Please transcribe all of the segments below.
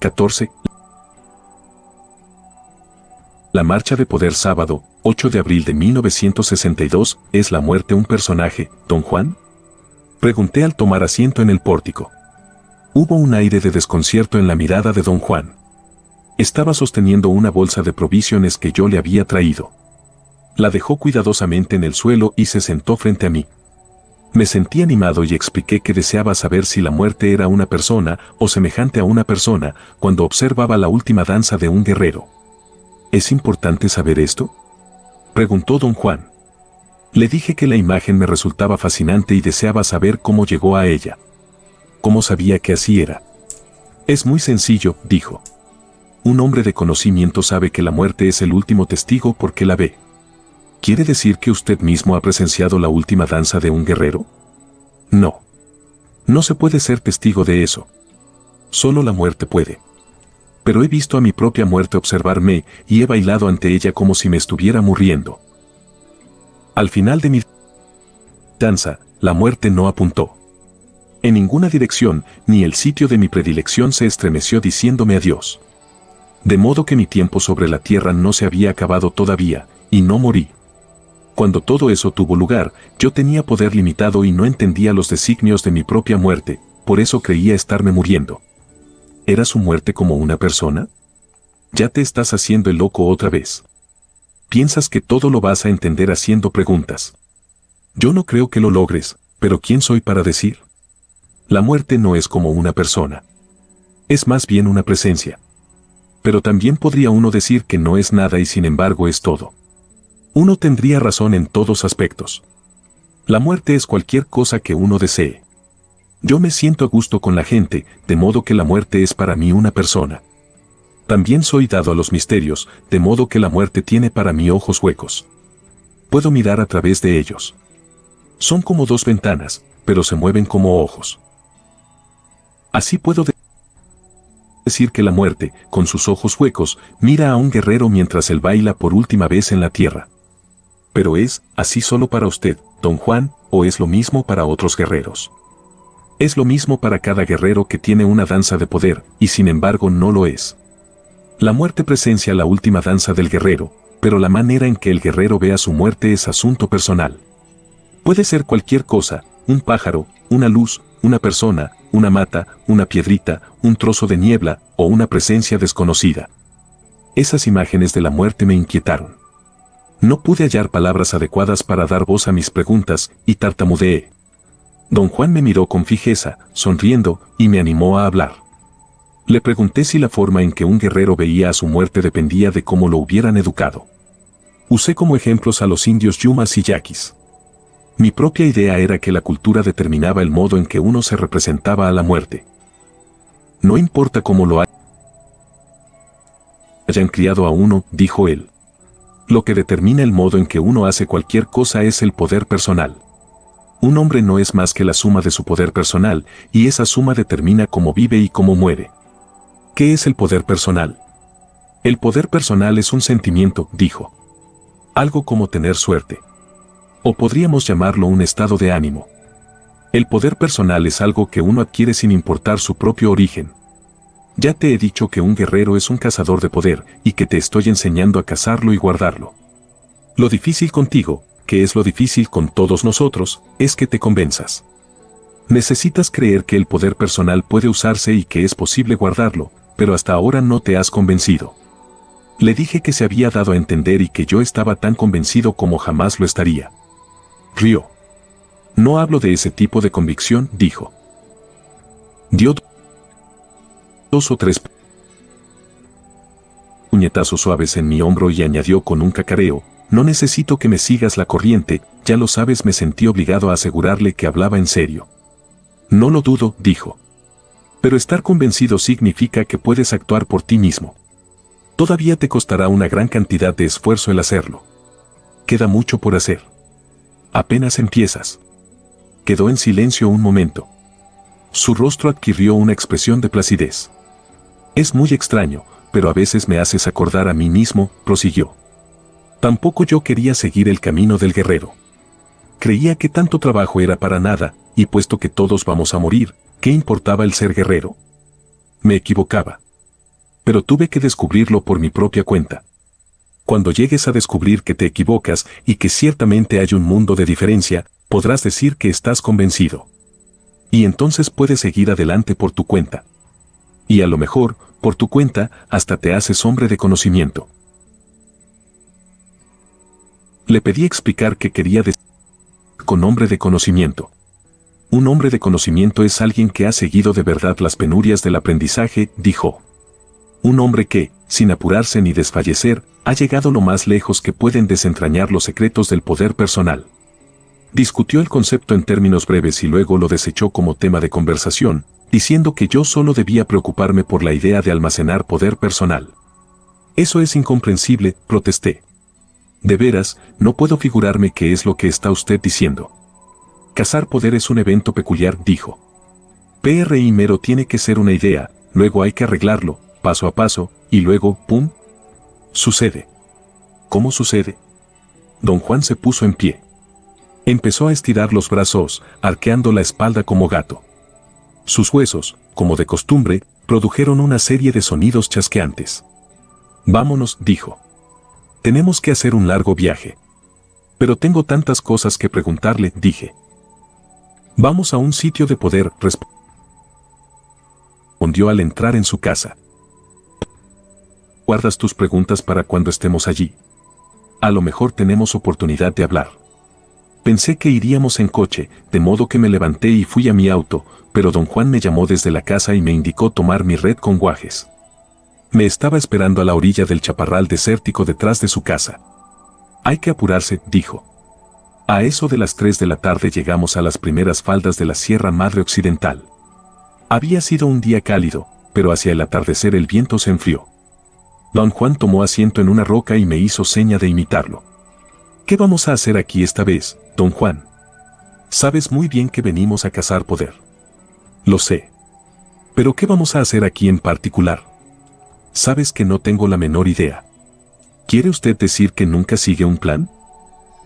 14. La marcha de poder sábado, 8 de abril de 1962, ¿es la muerte un personaje, don Juan? Pregunté al tomar asiento en el pórtico. Hubo un aire de desconcierto en la mirada de don Juan. Estaba sosteniendo una bolsa de provisiones que yo le había traído. La dejó cuidadosamente en el suelo y se sentó frente a mí. Me sentí animado y expliqué que deseaba saber si la muerte era una persona o semejante a una persona cuando observaba la última danza de un guerrero. ¿Es importante saber esto?, preguntó don Juan. Le dije que la imagen me resultaba fascinante y deseaba saber cómo llegó a ella. ¿Cómo sabía que así era? Es muy sencillo, dijo. Un hombre de conocimiento sabe que la muerte es el último testigo porque la ve. ¿Quiere decir que usted mismo ha presenciado la última danza de un guerrero? No. No se puede ser testigo de eso. Solo la muerte puede. Pero he visto a mi propia muerte observarme y he bailado ante ella como si me estuviera muriendo. Al final de mi danza, la muerte no apuntó en ninguna dirección, ni el sitio de mi predilección se estremeció diciéndome adiós. De modo que mi tiempo sobre la tierra no se había acabado todavía, y no morí. Cuando todo eso tuvo lugar, yo tenía poder limitado y no entendía los designios de mi propia muerte, por eso creía estarme muriendo. ¿Era su muerte como una persona? Ya te estás haciendo el loco otra vez. Piensas que todo lo vas a entender haciendo preguntas. Yo no creo que lo logres, pero ¿quién soy para decir? La muerte no es como una persona. Es más bien una presencia. Pero también podría uno decir que no es nada y sin embargo es todo. Uno tendría razón en todos aspectos. La muerte es cualquier cosa que uno desee. Yo me siento a gusto con la gente, de modo que la muerte es para mí una persona. También soy dado a los misterios, de modo que la muerte tiene para mí ojos huecos. Puedo mirar a través de ellos. Son como dos ventanas, pero se mueven como ojos. Así puedo decir que la muerte, con sus ojos huecos, mira a un guerrero mientras él baila por última vez en la tierra. Pero ¿es así solo para usted, don Juan, o es lo mismo para otros guerreros? Es lo mismo para cada guerrero que tiene una danza de poder, y sin embargo no lo es. La muerte presencia la última danza del guerrero, pero la manera en que el guerrero vea su muerte es asunto personal. Puede ser cualquier cosa, un pájaro, una luz, una persona, una mata, una piedrita, un trozo de niebla o una presencia desconocida. Esas imágenes de la muerte me inquietaron. No pude hallar palabras adecuadas para dar voz a mis preguntas y tartamudeé. Don Juan me miró con fijeza, sonriendo, y me animó a hablar. Le pregunté si la forma en que un guerrero veía a su muerte dependía de cómo lo hubieran educado. Usé como ejemplos a los indios yumas y yaquis. Mi propia idea era que la cultura determinaba el modo en que uno se representaba a la muerte. No importa cómo lo hayan criado a uno, dijo él. Lo que determina el modo en que uno hace cualquier cosa es el poder personal. Un hombre no es más que la suma de su poder personal, y esa suma determina cómo vive y cómo muere. ¿Qué es el poder personal? El poder personal es un sentimiento, dijo. Algo como tener suerte. O podríamos llamarlo un estado de ánimo. El poder personal es algo que uno adquiere sin importar su propio origen. Ya te he dicho que un guerrero es un cazador de poder, y que te estoy enseñando a cazarlo y guardarlo. Lo difícil contigo, que es lo difícil con todos nosotros, es que te convenzas. Necesitas creer que el poder personal puede usarse y que es posible guardarlo, pero hasta ahora no te has convencido. Le dije que se había dado a entender y que yo estaba tan convencido como jamás lo estaría. Rió. No hablo de ese tipo de convicción, dijo. Dio 2 o 3 puñetazos suaves en mi hombro y añadió con un cacareo, no necesito que me sigas la corriente, ya lo sabes. Me sentí obligado a asegurarle que hablaba en serio. No lo dudo, dijo. Pero estar convencido significa que puedes actuar por ti mismo. Todavía te costará una gran cantidad de esfuerzo el hacerlo. Queda mucho por hacer. Apenas empiezas. Quedó en silencio un momento. Su rostro adquirió una expresión de placidez. Es muy extraño, pero a veces me haces acordar a mí mismo, prosiguió. Tampoco yo quería seguir el camino del guerrero. Creía que tanto trabajo era para nada, y puesto que todos vamos a morir, ¿qué importaba el ser guerrero? Me equivocaba. Pero tuve que descubrirlo por mi propia cuenta. Cuando llegues a descubrir que te equivocas y que ciertamente hay un mundo de diferencia, podrás decir que estás convencido. Y entonces puedes seguir adelante por tu cuenta. Y a lo mejor, por tu cuenta, hasta te haces hombre de conocimiento. Le pedí explicar qué quería decir con hombre de conocimiento. Un hombre de conocimiento es alguien que ha seguido de verdad las penurias del aprendizaje, dijo. Un hombre que, sin apurarse ni desfallecer, ha llegado lo más lejos que pueden desentrañar los secretos del poder personal. Discutió el concepto en términos breves y luego lo desechó como tema de conversación, diciendo que yo solo debía preocuparme por la idea de almacenar poder personal. Eso es incomprensible, protesté. De veras, no puedo figurarme qué es lo que está usted diciendo. Cazar poder es un evento peculiar, dijo. Primero tiene que ser una idea, luego hay que arreglarlo, paso a paso, y luego, ¡pum! Sucede. ¿Cómo sucede? Don Juan se puso en pie. Empezó a estirar los brazos, arqueando la espalda como gato. Sus huesos, como de costumbre, produjeron una serie de sonidos chasqueantes. Vámonos, dijo. Tenemos que hacer un largo viaje. Pero tengo tantas cosas que preguntarle, dije. Vamos a un sitio de poder, respondió al entrar en su casa. Guardas tus preguntas para cuando estemos allí. A lo mejor tenemos oportunidad de hablar. Pensé que iríamos en coche, de modo que me levanté y fui a mi auto, pero don Juan me llamó desde la casa y me indicó tomar mi red con guajes. Me estaba esperando a la orilla del chaparral desértico detrás de su casa. Hay que apurarse, dijo. A eso de las 3 de la tarde llegamos a las primeras faldas de la Sierra Madre Occidental. Había sido un día cálido, pero hacia el atardecer el viento se enfrió. Don Juan tomó asiento en una roca y me hizo seña de imitarlo. ¿Qué vamos a hacer aquí esta vez, don Juan? Sabes muy bien que venimos a cazar poder. Lo sé. ¿Pero qué vamos a hacer aquí en particular? Sabes que no tengo la menor idea. ¿Quiere usted decir que nunca sigue un plan?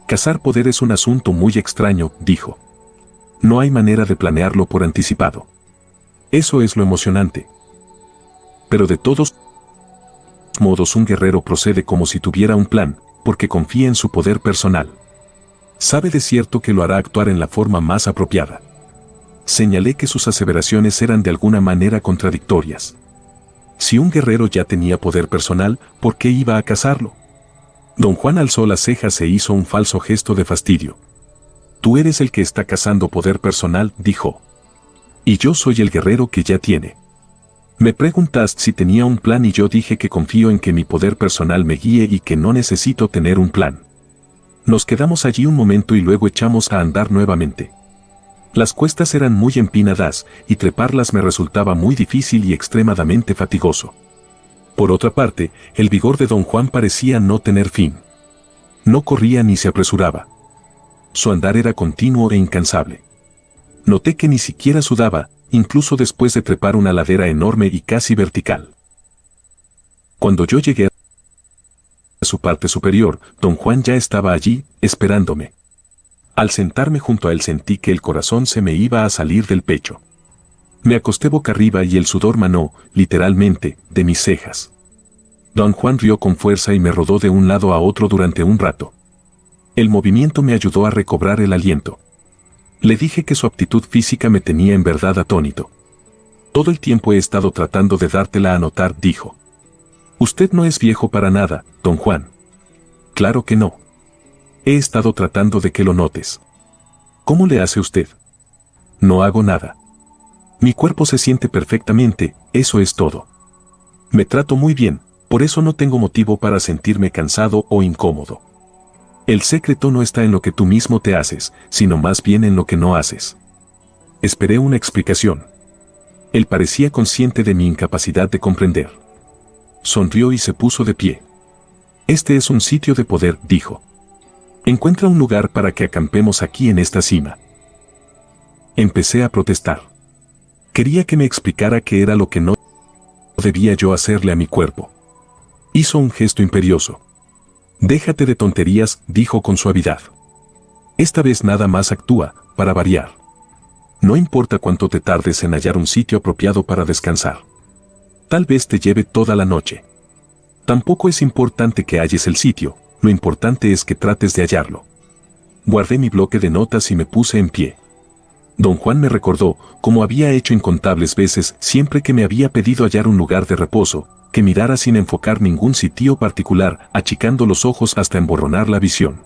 Cazar poder es un asunto muy extraño, dijo. No hay manera de planearlo por anticipado. Eso es lo emocionante. Pero de todos modos un guerrero procede como si tuviera un plan, porque confía en su poder personal. Sabe de cierto que lo hará actuar en la forma más apropiada. Señalé que sus aseveraciones eran de alguna manera contradictorias. Si un guerrero ya tenía poder personal, ¿por qué iba a cazarlo? Don Juan alzó las cejas e hizo un falso gesto de fastidio. Tú eres el que está cazando poder personal, dijo. Y yo soy el guerrero que ya tiene. Me preguntaste si tenía un plan y yo dije que confío en que mi poder personal me guíe y que no necesito tener un plan. Nos quedamos allí un momento y luego echamos a andar nuevamente. Las cuestas eran muy empinadas y treparlas me resultaba muy difícil y extremadamente fatigoso. Por otra parte, el vigor de don Juan parecía no tener fin. No corría ni se apresuraba. Su andar era continuo e incansable. Noté que ni siquiera sudaba, incluso después de trepar una ladera enorme y casi vertical. Cuando yo llegué a su parte superior, don Juan ya estaba allí, esperándome. Al sentarme junto a él sentí que el corazón se me iba a salir del pecho. Me acosté boca arriba y el sudor manó, literalmente, de mis cejas. Don Juan rió con fuerza y me rodó de un lado a otro durante un rato. El movimiento me ayudó a recobrar el aliento. Le dije que su aptitud física me tenía en verdad atónito. Todo el tiempo he estado tratando de dártela a notar, dijo. Usted no es viejo para nada, don Juan. Claro que no. He estado tratando de que lo notes. ¿Cómo le hace usted? No hago nada. Mi cuerpo se siente perfectamente, eso es todo. Me trato muy bien, por eso no tengo motivo para sentirme cansado o incómodo. El secreto no está en lo que tú mismo te haces, sino más bien en lo que no haces. Esperé una explicación. Él parecía consciente de mi incapacidad de comprender. Sonrió y se puso de pie. Este es un sitio de poder, dijo. Encuentra un lugar para que acampemos aquí en esta cima. Empecé a protestar. Quería que me explicara qué era lo que no debía yo hacerle a mi cuerpo. Hizo un gesto imperioso. Déjate de tonterías, dijo con suavidad. Esta vez nada más actúa, para variar. No importa cuánto te tardes en hallar un sitio apropiado para descansar. Tal vez te lleve toda la noche. Tampoco es importante que halles el sitio, lo importante es que trates de hallarlo. Guardé mi bloque de notas y me puse en pie. Don Juan me recordó, como había hecho incontables veces siempre que me había pedido hallar un lugar de reposo, que mirara sin enfocar ningún sitio particular, achicando los ojos hasta emborronar la visión.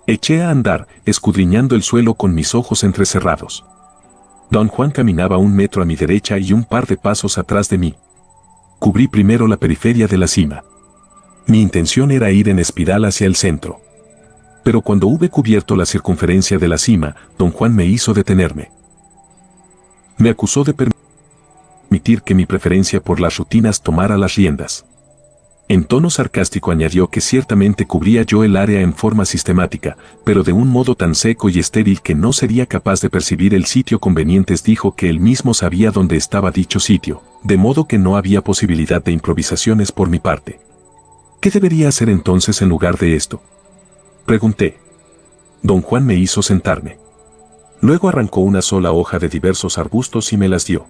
Eché a andar, escudriñando el suelo con mis ojos entrecerrados. Don Juan caminaba 1 metro a mi derecha y un par de pasos atrás de mí. Cubrí primero la periferia de la cima. Mi intención era ir en espiral hacia el centro. Pero cuando hube cubierto la circunferencia de la cima, Don Juan me hizo detenerme. Me acusó de permitir que mi preferencia por las rutinas tomara las riendas. En tono sarcástico añadió que ciertamente cubría yo el área en forma sistemática, pero de un modo tan seco y estéril que no sería capaz de percibir el sitio conveniente. Dijo que él mismo sabía dónde estaba dicho sitio, de modo que no había posibilidad de improvisaciones por mi parte. ¿Qué debería hacer entonces en lugar de esto?, pregunté. Don Juan me hizo sentarme. Luego arrancó una sola hoja de diversos arbustos y me las dio.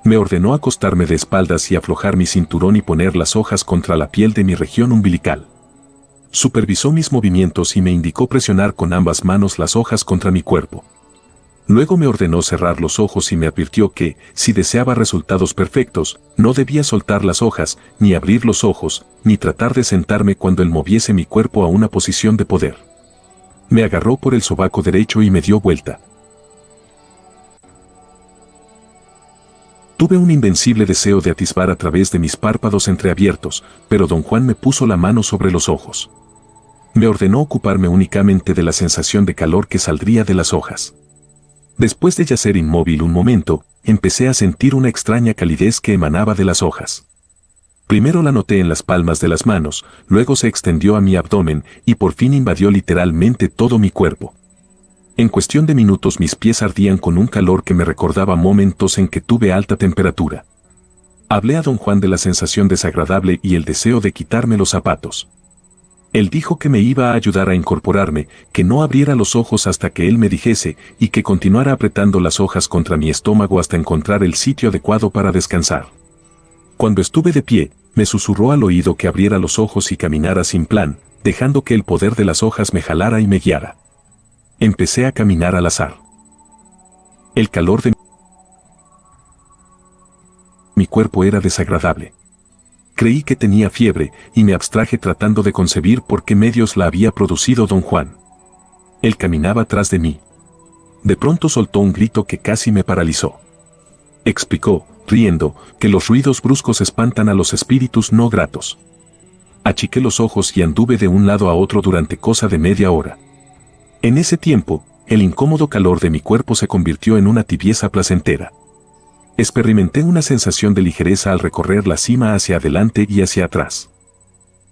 Me ordenó acostarme de espaldas y aflojar mi cinturón y poner las hojas contra la piel de mi región umbilical. Supervisó mis movimientos y me indicó presionar con ambas manos las hojas contra mi cuerpo. Luego me ordenó cerrar los ojos y me advirtió que, si deseaba resultados perfectos, no debía soltar las hojas, ni abrir los ojos, ni tratar de sentarme cuando él moviese mi cuerpo a una posición de poder. Me agarró por el sobaco derecho y me dio vuelta. Tuve un invencible deseo de atisbar a través de mis párpados entreabiertos, pero Don Juan me puso la mano sobre los ojos. Me ordenó ocuparme únicamente de la sensación de calor que saldría de las hojas. Después de yacer inmóvil un momento, empecé a sentir una extraña calidez que emanaba de las hojas. Primero la noté en las palmas de las manos, luego se extendió a mi abdomen y por fin invadió literalmente todo mi cuerpo. En cuestión de minutos mis pies ardían con un calor que me recordaba momentos en que tuve alta temperatura. Hablé a Don Juan de la sensación desagradable y el deseo de quitarme los zapatos. Él dijo que me iba a ayudar a incorporarme, que no abriera los ojos hasta que él me dijese y que continuara apretando las hojas contra mi estómago hasta encontrar el sitio adecuado para descansar. Cuando estuve de pie, me susurró al oído que abriera los ojos y caminara sin plan, dejando que el poder de las hojas me jalara y me guiara. Empecé a caminar al azar. El calor de mi cuerpo era desagradable. Creí que tenía fiebre y me abstraje tratando de concebir por qué medios la había producido Don Juan. Él caminaba tras de mí. De pronto soltó un grito que casi me paralizó. Explicó, riendo, que los ruidos bruscos espantan a los espíritus no gratos. Achiqué los ojos y anduve de un lado a otro durante cosa de media hora. En ese tiempo, el incómodo calor de mi cuerpo se convirtió en una tibieza placentera. Experimenté una sensación de ligereza al recorrer la cima hacia adelante y hacia atrás.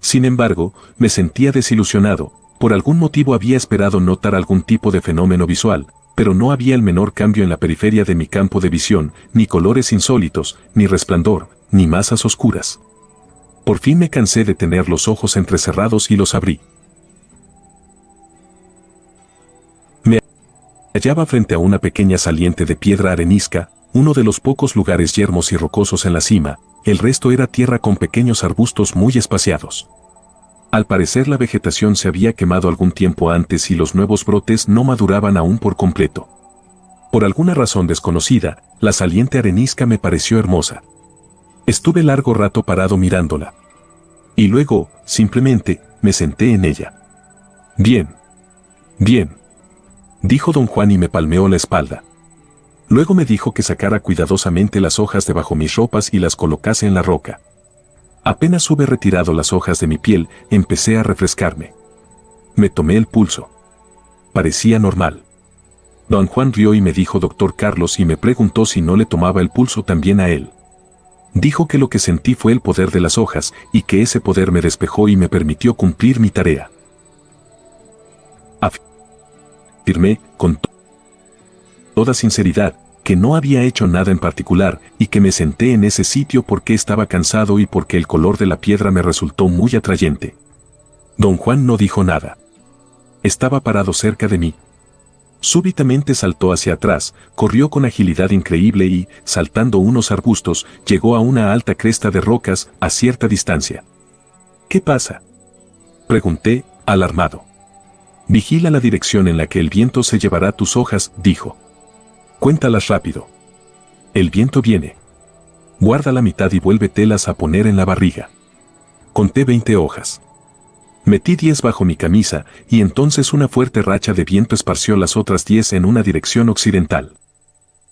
Sin embargo, me sentía desilusionado. Por algún motivo había esperado notar algún tipo de fenómeno visual, pero no había el menor cambio en la periferia de mi campo de visión, ni colores insólitos, ni resplandor, ni masas oscuras. Por fin me cansé de tener los ojos entrecerrados y los abrí. Me hallaba frente a una pequeña saliente de piedra arenisca, uno de los pocos lugares yermos y rocosos en la cima, el resto era tierra con pequeños arbustos muy espaciados. Al parecer la vegetación se había quemado algún tiempo antes y los nuevos brotes no maduraban aún por completo. Por alguna razón desconocida, la saliente arenisca me pareció hermosa. Estuve largo rato parado mirándola. Y luego, simplemente, me senté en ella. Bien. Bien. Dijo Don Juan y me palmeó la espalda. Luego me dijo que sacara cuidadosamente las hojas debajo mis ropas y las colocase en la roca. Apenas hube retirado las hojas de mi piel, empecé a refrescarme. Me tomé el pulso. Parecía normal. Don Juan rió y me dijo Doctor Carlos y me preguntó si no le tomaba el pulso también a él. Dijo que lo que sentí fue el poder de las hojas y que ese poder me despejó y me permitió cumplir mi tarea. Afirmé, con toda sinceridad, que no había hecho nada en particular y que me senté en ese sitio porque estaba cansado y porque el color de la piedra me resultó muy atrayente. Don Juan no dijo nada. Estaba parado cerca de mí. Súbitamente saltó hacia atrás, corrió con agilidad increíble y, saltando unos arbustos, llegó a una alta cresta de rocas a cierta distancia. ¿Qué pasa?, pregunté, alarmado. Vigila la dirección en la que el viento se llevará tus hojas, dijo. Cuéntalas rápido. El viento viene. Guarda la mitad y vuélvetelas a poner en la barriga. Conté 20 hojas. Metí 10 bajo mi camisa, y entonces una fuerte racha de viento esparció las otras 10 en una dirección occidental.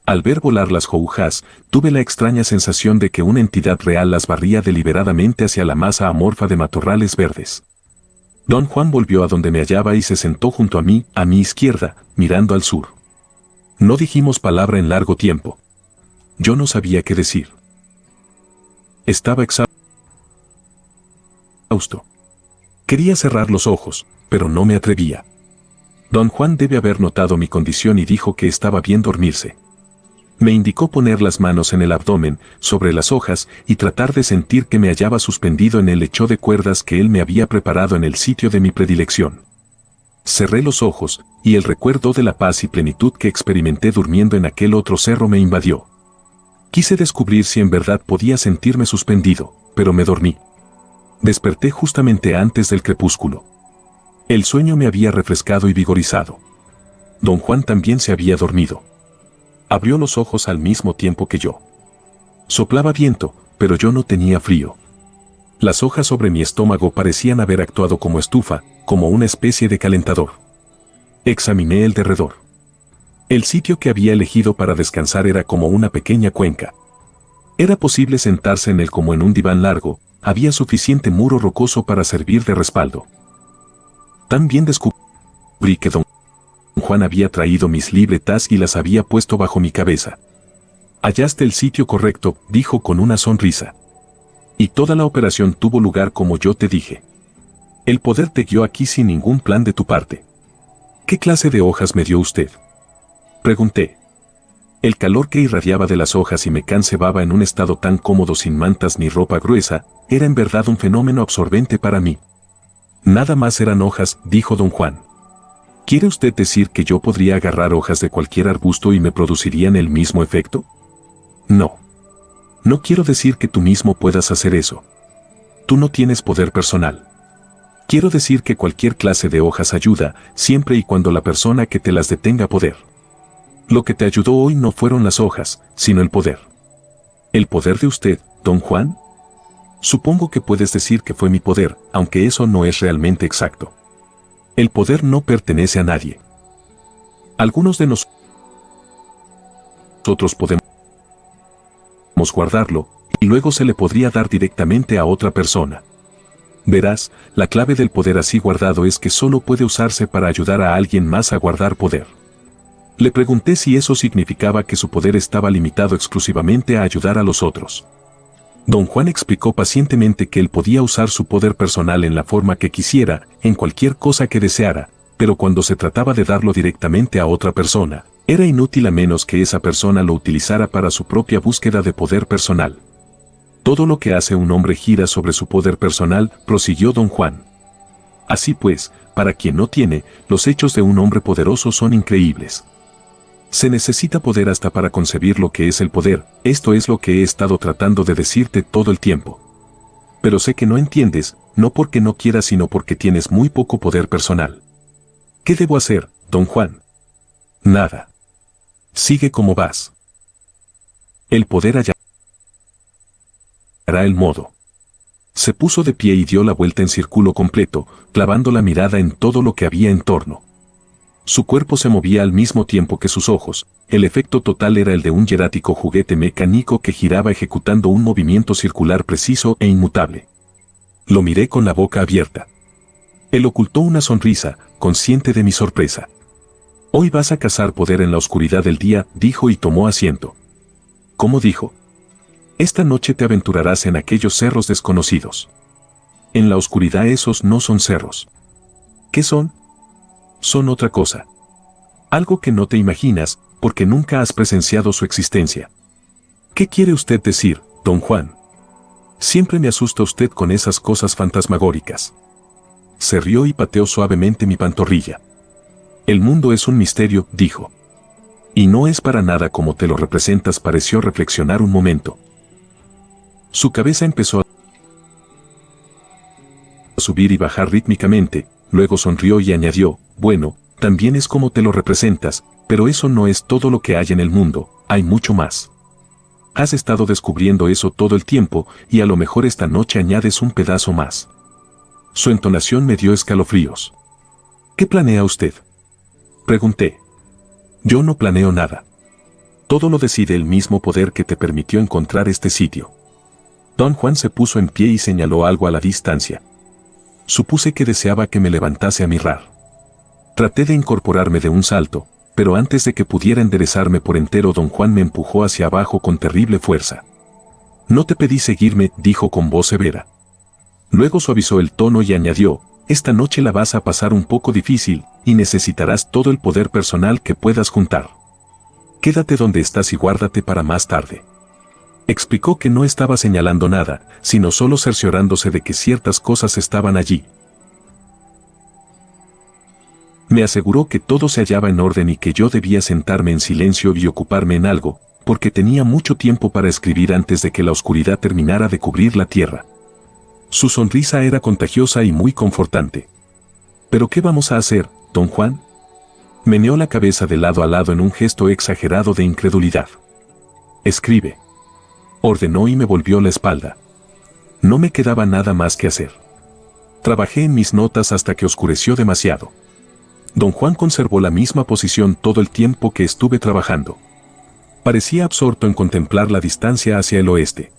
Al ver volar las hojas, tuve la extraña sensación de que una entidad real las barría deliberadamente hacia la masa amorfa de matorrales verdes. Don Juan volvió a donde me hallaba y se sentó junto a mi izquierda, mirando al sur. No dijimos palabra en largo tiempo. Yo no sabía qué decir. Estaba exhausto. Quería cerrar los ojos, pero no me atrevía. Don Juan debe haber notado mi condición y dijo que estaba bien dormirse. Me indicó poner las manos en el abdomen, sobre las hojas, y tratar de sentir que me hallaba suspendido en el lecho de cuerdas que él me había preparado en el sitio de mi predilección. Cerré los ojos, y el recuerdo de la paz y plenitud que experimenté durmiendo en aquel otro cerro me invadió. Quise descubrir si en verdad podía sentirme suspendido, pero me dormí. Desperté justamente antes del crepúsculo. El sueño me había refrescado y vigorizado. Don Juan también se había dormido. Abrió los ojos al mismo tiempo que yo. Soplaba viento, pero yo no tenía frío. Las hojas sobre mi estómago parecían haber actuado como estufa, como una especie de calentador. Examiné el derredor. El sitio que había elegido para descansar era como una pequeña cuenca. Era posible sentarse en él como en un diván largo, había suficiente muro rocoso para servir de respaldo. También descubrí que Don Juan había traído mis libretas y las había puesto bajo mi cabeza. Hallaste el sitio correcto, dijo con una sonrisa. Y toda la operación tuvo lugar como yo te dije. El poder te guió aquí sin ningún plan de tu parte. ¿Qué clase de hojas me dio usted?, pregunté. El calor que irradiaba de las hojas y me cebaba en un estado tan cómodo sin mantas ni ropa gruesa, era en verdad un fenómeno absorbente para mí. Nada más eran hojas, dijo Don Juan. ¿Quiere usted decir que yo podría agarrar hojas de cualquier arbusto y me producirían el mismo efecto? No. No quiero decir que tú mismo puedas hacer eso. Tú no tienes poder personal. Quiero decir que cualquier clase de hojas ayuda, siempre y cuando la persona que te las dé tenga poder. Lo que te ayudó hoy no fueron las hojas, sino el poder. ¿El poder de usted, Don Juan? Supongo que puedes decir que fue mi poder, aunque eso no es realmente exacto. El poder no pertenece a nadie. Algunos de nosotros podemos guardarlo, y luego se le podría dar directamente a otra persona. Verás, la clave del poder así guardado es que solo puede usarse para ayudar a alguien más a guardar poder. Le pregunté si eso significaba que su poder estaba limitado exclusivamente a ayudar a los otros. Don Juan explicó pacientemente que él podía usar su poder personal en la forma que quisiera, en cualquier cosa que deseara, pero cuando se trataba de darlo directamente a otra persona, era inútil a menos que esa persona lo utilizara para su propia búsqueda de poder personal. Todo lo que hace un hombre gira sobre su poder personal, prosiguió Don Juan. Así pues, para quien no tiene, los hechos de un hombre poderoso son increíbles. Se necesita poder hasta para concebir lo que es el poder, esto es lo que he estado tratando de decirte todo el tiempo. Pero sé que no entiendes, no porque no quieras sino porque tienes muy poco poder personal. ¿Qué debo hacer, Don Juan? Nada. Sigue como vas. El poder hallará el modo. Se puso de pie y dio la vuelta en círculo completo, clavando la mirada en todo lo que había en torno. Su cuerpo se movía al mismo tiempo que sus ojos, el efecto total era el de un hierático juguete mecánico que giraba ejecutando un movimiento circular preciso e inmutable. Lo miré con la boca abierta. Él ocultó una sonrisa, consciente de mi sorpresa. Hoy vas a cazar poder en la oscuridad del día, dijo y tomó asiento. ¿Cómo dijo? Esta noche te aventurarás en aquellos cerros desconocidos. En la oscuridad esos no son cerros. ¿Qué son? Son otra cosa. Algo que no te imaginas, porque nunca has presenciado su existencia. ¿Qué quiere usted decir, Don Juan? Siempre me asusta usted con esas cosas fantasmagóricas. Se rió y pateó suavemente mi pantorrilla. El mundo es un misterio, dijo. Y no es para nada como te lo representas, pareció reflexionar un momento. Su cabeza empezó a subir y bajar rítmicamente, luego sonrió y añadió, bueno, también es como te lo representas, pero eso no es todo lo que hay en el mundo, hay mucho más. Has estado descubriendo eso todo el tiempo y a lo mejor esta noche añades un pedazo más. Su entonación me dio escalofríos. ¿Qué planea usted?, pregunté. Yo no planeo nada. Todo lo decide el mismo poder que te permitió encontrar este sitio. Don Juan se puso en pie y señaló algo a la distancia. Supuse que deseaba que me levantase a mirar. Traté de incorporarme de un salto, pero antes de que pudiera enderezarme por entero, don Juan me empujó hacia abajo con terrible fuerza. No te pedí seguirme, dijo con voz severa. Luego suavizó el tono y añadió, esta noche la vas a pasar un poco difícil, y necesitarás todo el poder personal que puedas juntar. Quédate donde estás y guárdate para más tarde. Explicó que no estaba señalando nada, sino solo cerciorándose de que ciertas cosas estaban allí. Me aseguró que todo se hallaba en orden y que yo debía sentarme en silencio y ocuparme en algo, porque tenía mucho tiempo para escribir antes de que la oscuridad terminara de cubrir la tierra. Su sonrisa era contagiosa y muy confortante. ¿Pero qué vamos a hacer, don Juan? Meneó la cabeza de lado a lado en un gesto exagerado de incredulidad. Escribe. Ordenó y me volvió la espalda. No me quedaba nada más que hacer. Trabajé en mis notas hasta que oscureció demasiado. Don Juan conservó la misma posición todo el tiempo que estuve trabajando. Parecía absorto en contemplar la distancia hacia el oeste.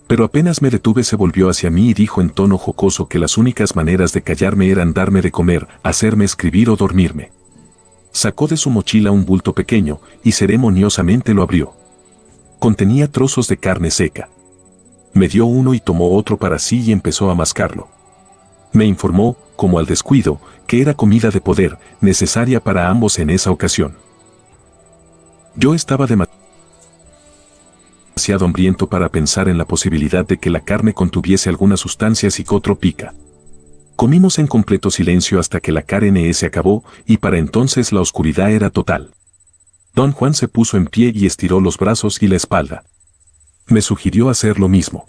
Pero apenas me detuve se volvió hacia mí y dijo en tono jocoso que las únicas maneras de callarme eran darme de comer, hacerme escribir o dormirme. Sacó de su mochila un bulto pequeño y ceremoniosamente lo abrió. Contenía trozos de carne seca. Me dio uno y tomó otro para sí y empezó a mascarlo. Me informó, como al descuido, que era comida de poder, necesaria para ambos en esa ocasión. Yo estaba demasiado hambriento para pensar en la posibilidad de que la carne contuviese alguna sustancia psicotrópica. Comimos en completo silencio hasta que la carne se acabó y para entonces la oscuridad era total. Don Juan se puso en pie y estiró los brazos y la espalda. Me sugirió hacer lo mismo.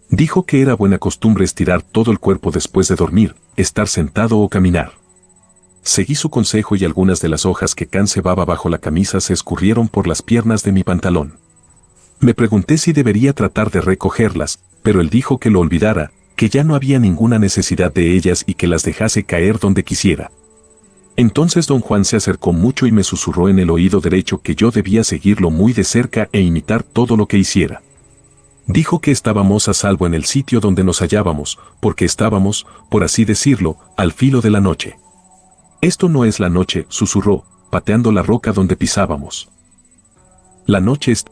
Dijo que era buena costumbre estirar todo el cuerpo después de dormir, estar sentado o caminar. Seguí su consejo y algunas de las hojas que Can cebaba bajo la camisa se escurrieron por las piernas de mi pantalón. Me pregunté si debería tratar de recogerlas, pero él dijo que lo olvidara, que ya no había ninguna necesidad de ellas y que las dejase caer donde quisiera. Entonces don Juan se acercó mucho y me susurró en el oído derecho que yo debía seguirlo muy de cerca e imitar todo lo que hiciera. Dijo que estábamos a salvo en el sitio donde nos hallábamos, porque estábamos, por así decirlo, al filo de la noche. Esto no es la noche, susurró, pateando la roca donde pisábamos. La noche está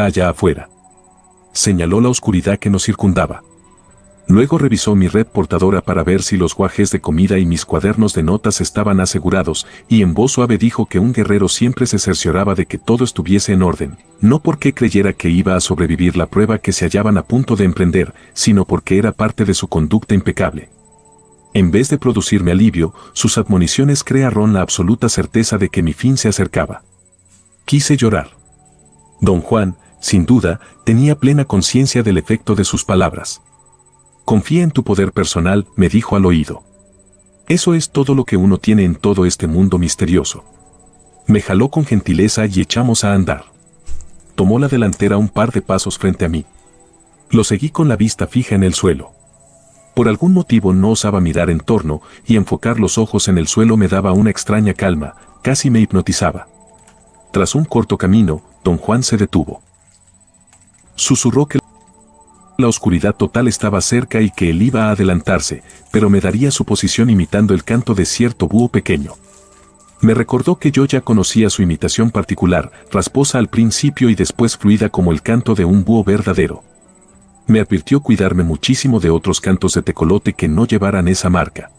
allá afuera. Señaló la oscuridad que nos circundaba. Luego revisó mi red portadora para ver si los guajes de comida y mis cuadernos de notas estaban asegurados, y en voz suave dijo que un guerrero siempre se cercioraba de que todo estuviese en orden, no porque creyera que iba a sobrevivir la prueba que se hallaban a punto de emprender, sino porque era parte de su conducta impecable. En vez de producirme alivio, sus admoniciones crearon la absoluta certeza de que mi fin se acercaba. Quise llorar. Don Juan, sin duda, tenía plena conciencia del efecto de sus palabras. Confía en tu poder personal, me dijo al oído. Eso es todo lo que uno tiene en todo este mundo misterioso. Me jaló con gentileza y echamos a andar. Tomó la delantera un par de pasos frente a mí. Lo seguí con la vista fija en el suelo. Por algún motivo no osaba mirar en torno y enfocar los ojos en el suelo me daba una extraña calma, casi me hipnotizaba. Tras un corto camino, don Juan se detuvo. Susurró que la oscuridad total estaba cerca y que él iba a adelantarse, pero me daría su posición imitando el canto de cierto búho pequeño. Me recordó que yo ya conocía su imitación particular, rasposa al principio y después fluida como el canto de un búho verdadero. Me advirtió cuidarme muchísimo de otros cantos de tecolote que no llevaran esa marca.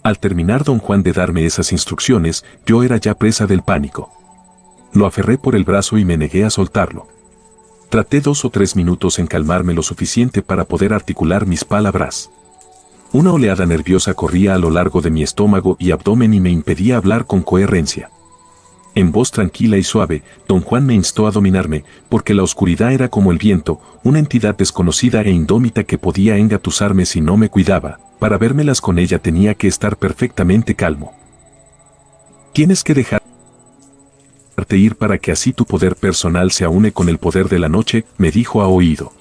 Al terminar don Juan de darme esas instrucciones, yo era ya presa del pánico. Lo aferré por el brazo y me negué a soltarlo. Traté 2 o 3 minutos en calmarme lo suficiente para poder articular mis palabras. Una oleada nerviosa corría a lo largo de mi estómago y abdomen y me impedía hablar con coherencia. En voz tranquila y suave, don Juan me instó a dominarme, porque la oscuridad era como el viento, una entidad desconocida e indómita que podía engatusarme si no me cuidaba. Para vérmelas con ella tenía que estar perfectamente calmo. Tienes que dejarte ir para que así tu poder personal se aúne con el poder de la noche, me dijo a oído.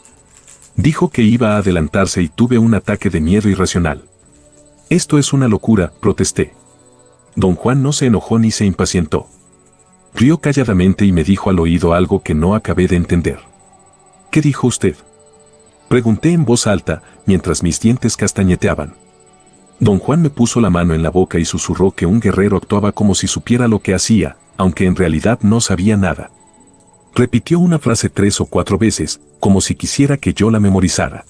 Dijo que iba a adelantarse y tuve un ataque de miedo irracional. Esto es una locura, protesté. Don Juan no se enojó ni se impacientó. Rió calladamente y me dijo al oído algo que no acabé de entender. ¿Qué dijo usted?, pregunté en voz alta, mientras mis dientes castañeteaban. Don Juan me puso la mano en la boca y susurró que un guerrero actuaba como si supiera lo que hacía, aunque en realidad no sabía nada. Repitió una frase 3 o 4 veces, como si quisiera que yo la memorizara.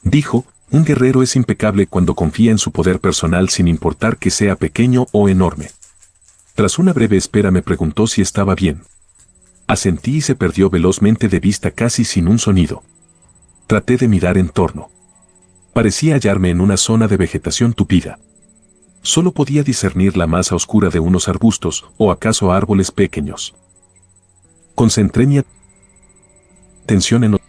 Dijo, un guerrero es impecable cuando confía en su poder personal sin importar que sea pequeño o enorme. Tras una breve espera me preguntó si estaba bien. Asentí y se perdió velozmente de vista casi sin un sonido. Traté de mirar en torno. Parecía hallarme en una zona de vegetación tupida. Solo podía discernir la masa oscura de unos arbustos o acaso árboles pequeños. Concentré mi atención en los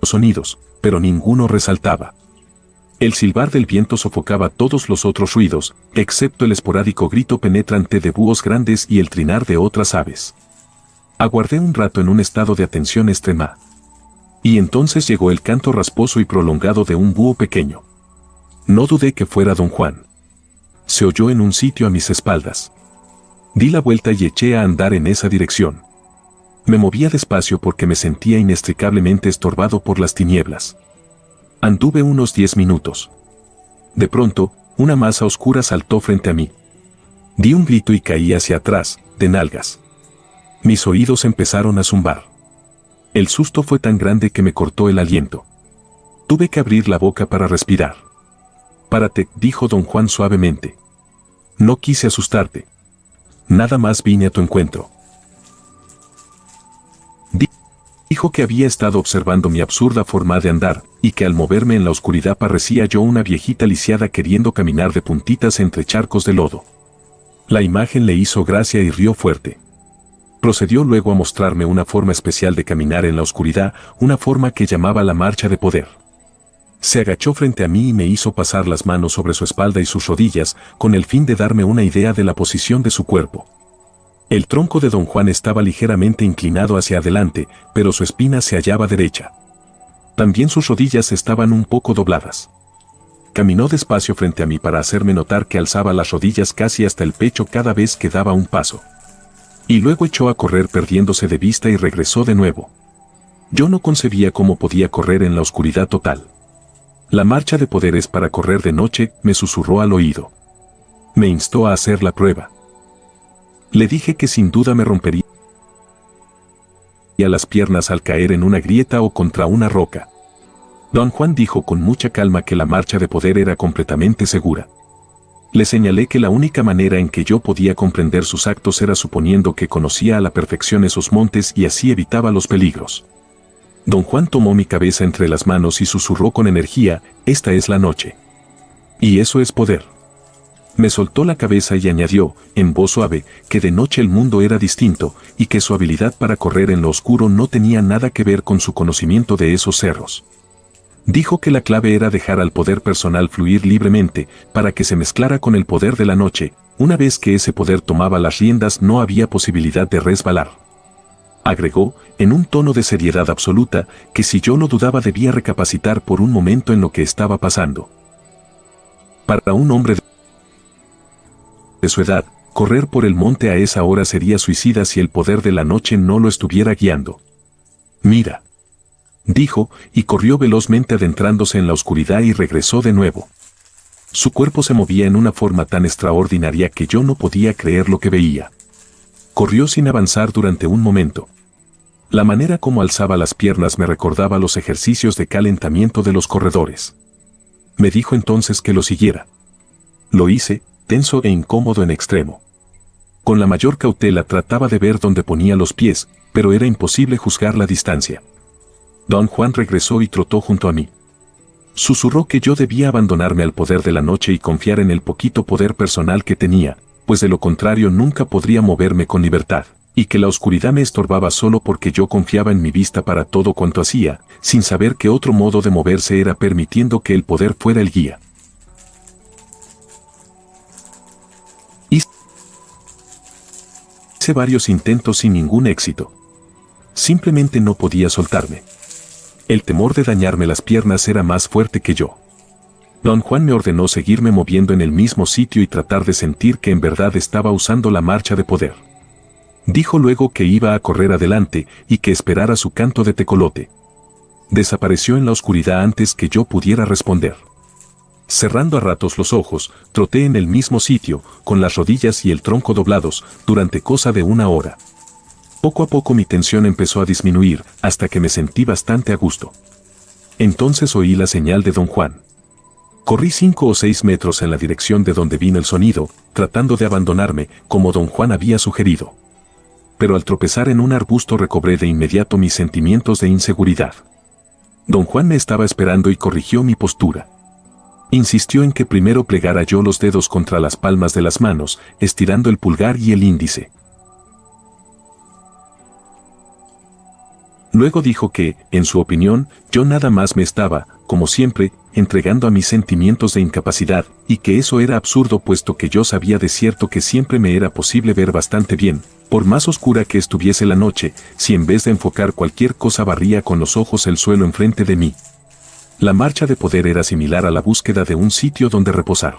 sonidos, pero ninguno resaltaba. El silbar del viento sofocaba todos los otros ruidos, excepto el esporádico grito penetrante de búhos grandes y el trinar de otras aves. Aguardé un rato en un estado de atención extrema. Y entonces llegó el canto rasposo y prolongado de un búho pequeño. No dudé que fuera don Juan. Se oyó en un sitio a mis espaldas. Di la vuelta y eché a andar en esa dirección. Me movía despacio porque me sentía inextricablemente estorbado por las tinieblas. Anduve unos 10 minutos. De pronto, una masa oscura saltó frente a mí. Di un grito y caí hacia atrás, de nalgas. Mis oídos empezaron a zumbar. El susto fue tan grande que me cortó el aliento. Tuve que abrir la boca para respirar. Párate, dijo don Juan suavemente. No quise asustarte. Nada más vine a tu encuentro. Dijo que había estado observando mi absurda forma de andar, y que al moverme en la oscuridad parecía yo una viejita lisiada queriendo caminar de puntitas entre charcos de lodo. La imagen le hizo gracia y rió fuerte. Procedió luego a mostrarme una forma especial de caminar en la oscuridad, una forma que llamaba la marcha de poder. Se agachó frente a mí y me hizo pasar las manos sobre su espalda y sus rodillas, con el fin de darme una idea de la posición de su cuerpo. El tronco de don Juan estaba ligeramente inclinado hacia adelante, pero su espina se hallaba derecha. También sus rodillas estaban un poco dobladas. Caminó despacio frente a mí para hacerme notar que alzaba las rodillas casi hasta el pecho cada vez que daba un paso. Y luego echó a correr perdiéndose de vista y regresó de nuevo. Yo no concebía cómo podía correr en la oscuridad total. La marcha de poder es para correr de noche, me susurró al oído. Me instó a hacer la prueba. Le dije que sin duda me rompería las piernas al caer en una grieta o contra una roca. Don Juan dijo con mucha calma que la marcha de poder era completamente segura. Le señalé que la única manera en que yo podía comprender sus actos era suponiendo que conocía a la perfección esos montes y así evitaba los peligros. Don Juan tomó mi cabeza entre las manos y susurró con energía, esta es la noche. Y eso es poder. Me soltó la cabeza y añadió, en voz suave, que de noche el mundo era distinto, y que su habilidad para correr en lo oscuro no tenía nada que ver con su conocimiento de esos cerros. Dijo que la clave era dejar al poder personal fluir libremente, para que se mezclara con el poder de la noche. Una vez que ese poder tomaba las riendas no había posibilidad de resbalar. Agregó, en un tono de seriedad absoluta, que si yo lo dudaba debía recapacitar por un momento en lo que estaba pasando. Para un hombre de su edad, correr por el monte a esa hora sería suicida si el poder de la noche no lo estuviera guiando. Mira, dijo, y corrió velozmente adentrándose en la oscuridad y regresó de nuevo. Su cuerpo se movía en una forma tan extraordinaria que yo no podía creer lo que veía. Corrió sin avanzar durante un momento. La manera como alzaba las piernas me recordaba los ejercicios de calentamiento de los corredores. Me dijo entonces que lo siguiera. Lo hice, tenso e incómodo en extremo. Con la mayor cautela trataba de ver dónde ponía los pies, pero era imposible juzgar la distancia. Don Juan regresó y trotó junto a mí. Susurró que yo debía abandonarme al poder de la noche y confiar en el poquito poder personal que tenía, pues de lo contrario nunca podría moverme con libertad, y que la oscuridad me estorbaba solo porque yo confiaba en mi vista para todo cuanto hacía, sin saber que otro modo de moverse era permitiendo que el poder fuera el guía. Hice varios intentos sin ningún éxito. Simplemente no podía soltarme. El temor de dañarme las piernas era más fuerte que yo. Don Juan me ordenó seguirme moviendo en el mismo sitio y tratar de sentir que en verdad estaba usando la marcha de poder. Dijo luego que iba a correr adelante y que esperara su canto de tecolote. Desapareció en la oscuridad antes que yo pudiera responder. Cerrando a ratos los ojos, troté en el mismo sitio, con las rodillas y el tronco doblados, durante cosa de 1 hora. Poco a poco mi tensión empezó a disminuir, hasta que me sentí bastante a gusto. Entonces oí la señal de Don Juan. Corrí 5 o 6 metros en la dirección de donde vino el sonido, tratando de abandonarme, como Don Juan había sugerido. Pero al tropezar en un arbusto recobré de inmediato mis sentimientos de inseguridad. Don Juan me estaba esperando y corrigió mi postura. Insistió en que primero plegara yo los dedos contra las palmas de las manos, estirando el pulgar y el índice. Luego dijo que, en su opinión, yo nada más me estaba, como siempre, entregando a mis sentimientos de incapacidad, y que eso era absurdo puesto que yo sabía de cierto que siempre me era posible ver bastante bien, por más oscura que estuviese la noche, si en vez de enfocar cualquier cosa barría con los ojos el suelo enfrente de mí. La marcha de poder era similar a la búsqueda de un sitio donde reposar.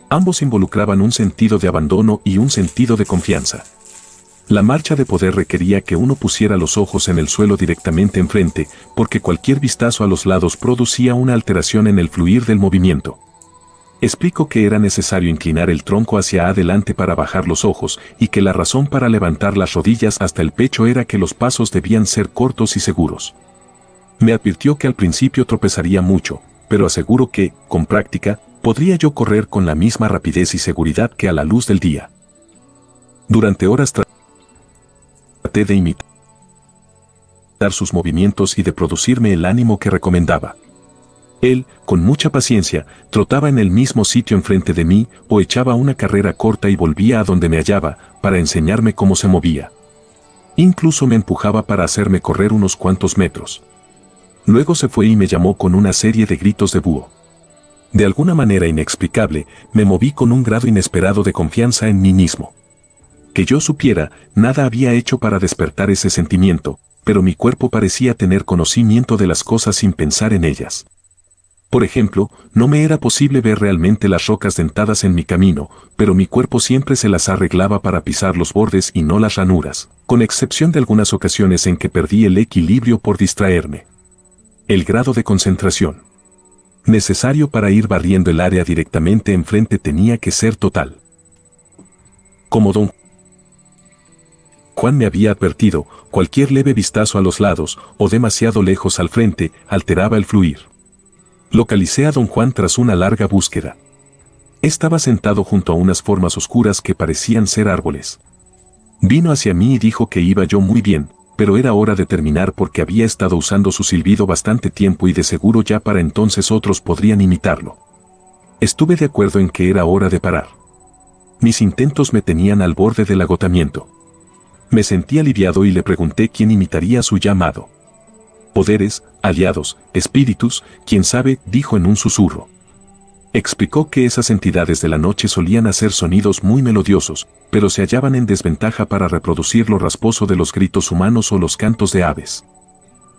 Ambos involucraban un sentido de abandono y un sentido de confianza. La marcha de poder requería que uno pusiera los ojos en el suelo directamente enfrente, porque cualquier vistazo a los lados producía una alteración en el fluir del movimiento. Explico que era necesario inclinar el tronco hacia adelante para bajar los ojos, y que la razón para levantar las rodillas hasta el pecho era que los pasos debían ser cortos y seguros. Me advirtió que al principio tropezaría mucho, pero aseguro que, con práctica, podría yo correr con la misma rapidez y seguridad que a la luz del día. Durante horas traté de imitar sus movimientos y de producirme el ánimo que recomendaba. Él, con mucha paciencia, trotaba en el mismo sitio enfrente de mí o echaba una carrera corta y volvía a donde me hallaba, para enseñarme cómo se movía. Incluso me empujaba para hacerme correr unos cuantos metros. Luego se fue y me llamó con una serie de gritos de búho. De alguna manera inexplicable, me moví con un grado inesperado de confianza en mí mismo. Que yo supiera, nada había hecho para despertar ese sentimiento, pero mi cuerpo parecía tener conocimiento de las cosas sin pensar en ellas. Por ejemplo, no me era posible ver realmente las rocas dentadas en mi camino, pero mi cuerpo siempre se las arreglaba para pisar los bordes y no las ranuras, con excepción de algunas ocasiones en que perdí el equilibrio por distraerme. El grado de concentración necesario para ir barriendo el área directamente enfrente tenía que ser total. Como Don Juan me había advertido, cualquier leve vistazo a los lados o demasiado lejos al frente alteraba el fluir. Localicé a Don Juan tras una larga búsqueda. Estaba sentado junto a unas formas oscuras que parecían ser árboles. Vino hacia mí y dijo que iba yo muy bien, pero era hora de terminar porque había estado usando su silbido bastante tiempo y de seguro ya para entonces otros podrían imitarlo. Estuve de acuerdo en que era hora de parar. Mis intentos me tenían al borde del agotamiento. Me sentí aliviado y le pregunté quién imitaría su llamado. Poderes, aliados, espíritus, quién sabe, dijo en un susurro. Explicó que esas entidades de la noche solían hacer sonidos muy melodiosos, pero se hallaban en desventaja para reproducir lo rasposo de los gritos humanos o los cantos de aves.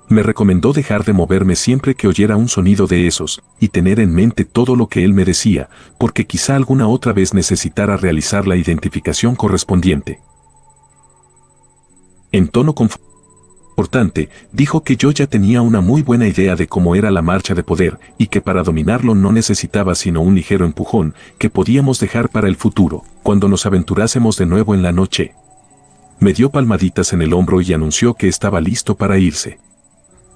Me recomendó dejar de moverme siempre que oyera un sonido de esos, y tener en mente todo lo que él me decía, porque quizá alguna otra vez necesitara realizar la identificación correspondiente. En tono confortante, dijo que yo ya tenía una muy buena idea de cómo era la marcha de poder, y que para dominarlo no necesitaba sino un ligero empujón, que podíamos dejar para el futuro, cuando nos aventurásemos de nuevo en la noche. Me dio palmaditas en el hombro y anunció que estaba listo para irse.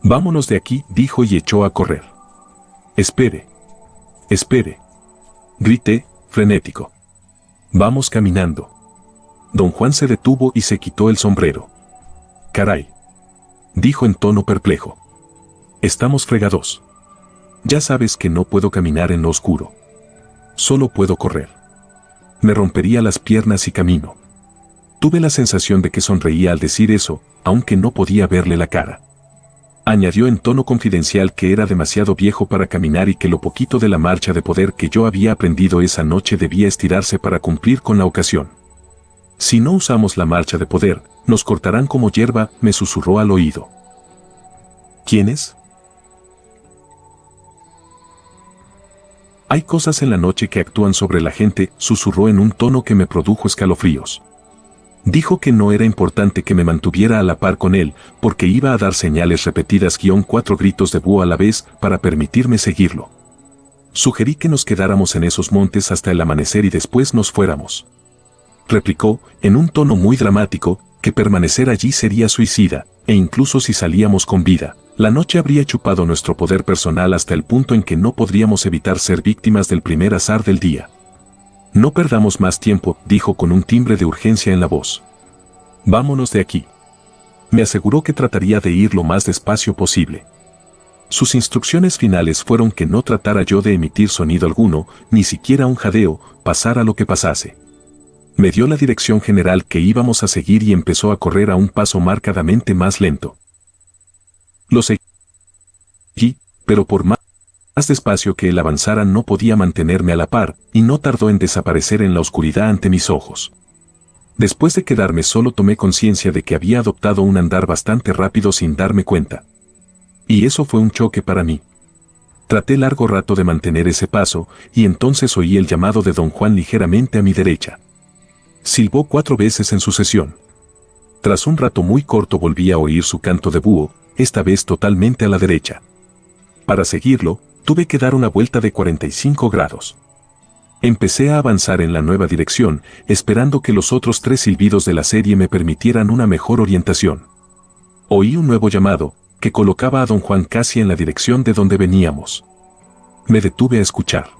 «Vámonos de aquí», dijo y echó a correr. «Espere. Espere», grité, frenético. «Vamos caminando». Don Juan se detuvo y se quitó el sombrero. «Caray», dijo en tono perplejo. «Estamos fregados». Ya sabes que no puedo caminar en lo oscuro. Solo puedo correr. Me rompería las piernas si camino. Tuve la sensación de que sonreía al decir eso, aunque no podía verle la cara. Añadió en tono confidencial que era demasiado viejo para caminar y que lo poquito de la marcha de poder que yo había aprendido esa noche debía estirarse para cumplir con la ocasión. Si no usamos la marcha de poder, nos cortarán como hierba, me susurró al oído. ¿Quiénes? Hay cosas en la noche que actúan sobre la gente, susurró en un tono que me produjo escalofríos. Dijo que no era importante que me mantuviera a la par con él, porque iba a dar señales repetidas _4 gritos de búho a la vez para permitirme seguirlo. Sugerí que nos quedáramos en esos montes hasta el amanecer y después nos fuéramos. Replicó, en un tono muy dramático, que permanecer allí sería suicida, e incluso si salíamos con vida, la noche habría chupado nuestro poder personal hasta el punto en que no podríamos evitar ser víctimas del primer azar del día. No perdamos más tiempo, dijo con un timbre de urgencia en la voz. Vámonos de aquí. Me aseguró que trataría de ir lo más despacio posible. Sus instrucciones finales fueron que no tratara yo de emitir sonido alguno, ni siquiera un jadeo, pasara lo que pasase. Me dio la dirección general que íbamos a seguir y empezó a correr a un paso marcadamente más lento. Lo seguí, pero por más despacio que él avanzara no podía mantenerme a la par, y no tardó en desaparecer en la oscuridad ante mis ojos. Después de quedarme solo tomé conciencia de que había adoptado un andar bastante rápido sin darme cuenta. Y eso fue un choque para mí. Traté largo rato de mantener ese paso, y entonces oí el llamado de don Juan ligeramente a mi derecha. Silbó 4 veces en sucesión. Tras un rato muy corto volví a oír su canto de búho, esta vez totalmente a la derecha. Para seguirlo, tuve que dar una vuelta de 45 grados. Empecé a avanzar en la nueva dirección, esperando que los otros 3 silbidos de la serie me permitieran una mejor orientación. Oí un nuevo llamado, que colocaba a don Juan casi en la dirección de donde veníamos. Me detuve a escuchar.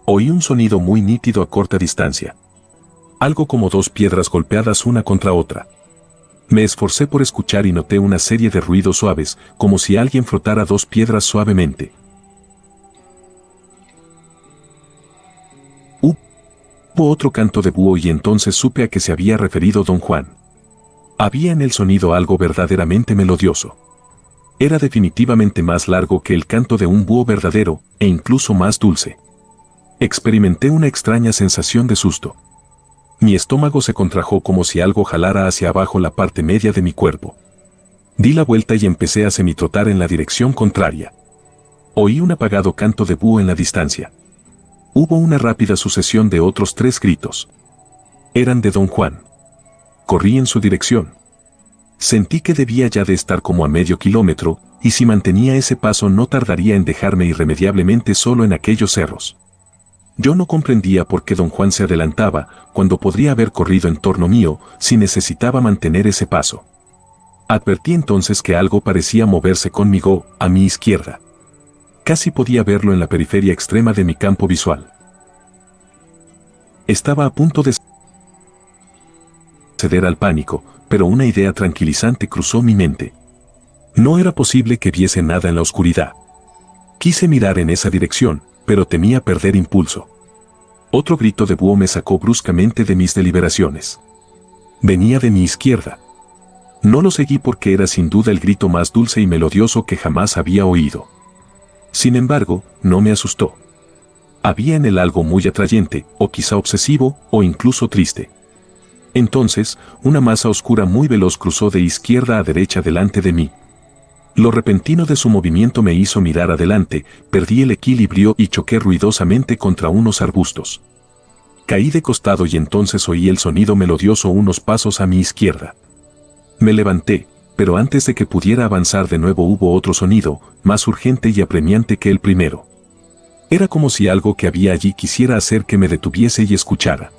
Oí un sonido muy nítido a corta distancia. Algo como 2 piedras golpeadas una contra otra. Me esforcé por escuchar y noté una serie de ruidos suaves, como si alguien frotara 2 piedras suavemente. Hubo otro canto de búho y entonces supe a qué se había referido don Juan. Había en el sonido algo verdaderamente melodioso. Era definitivamente más largo que el canto de un búho verdadero, e incluso más dulce. Experimenté una extraña sensación de susto. Mi estómago se contrajo como si algo jalara hacia abajo la parte media de mi cuerpo. Di la vuelta y empecé a semitrotar en la dirección contraria. Oí un apagado canto de búho en la distancia. Hubo una rápida sucesión de otros 3 gritos. Eran de don Juan. Corrí en su dirección. Sentí que debía ya de estar como a medio kilómetro, y si mantenía ese paso no tardaría en dejarme irremediablemente solo en aquellos cerros. Yo no comprendía por qué don Juan se adelantaba, cuando podría haber corrido en torno mío, si necesitaba mantener ese paso. Advertí entonces que algo parecía moverse conmigo, a mi izquierda. Casi podía verlo en la periferia extrema de mi campo visual. Estaba a punto de ceder al pánico, pero una idea tranquilizante cruzó mi mente. No era posible que viese nada en la oscuridad. Quise mirar en esa dirección, pero temía perder impulso. Otro grito de búho me sacó bruscamente de mis deliberaciones. Venía de mi izquierda. No lo seguí porque era sin duda el grito más dulce y melodioso que jamás había oído. Sin embargo, no me asustó. Había en él algo muy atrayente, o quizá obsesivo, o incluso triste. Entonces, una masa oscura muy veloz cruzó de izquierda a derecha delante de mí. Lo repentino de su movimiento me hizo mirar adelante, perdí el equilibrio y choqué ruidosamente contra unos arbustos. Caí de costado y entonces oí el sonido melodioso unos pasos a mi izquierda. Me levanté, pero antes de que pudiera avanzar de nuevo hubo otro sonido, más urgente y apremiante que el primero. Era como si algo que había allí quisiera hacer que me detuviese y escuchara.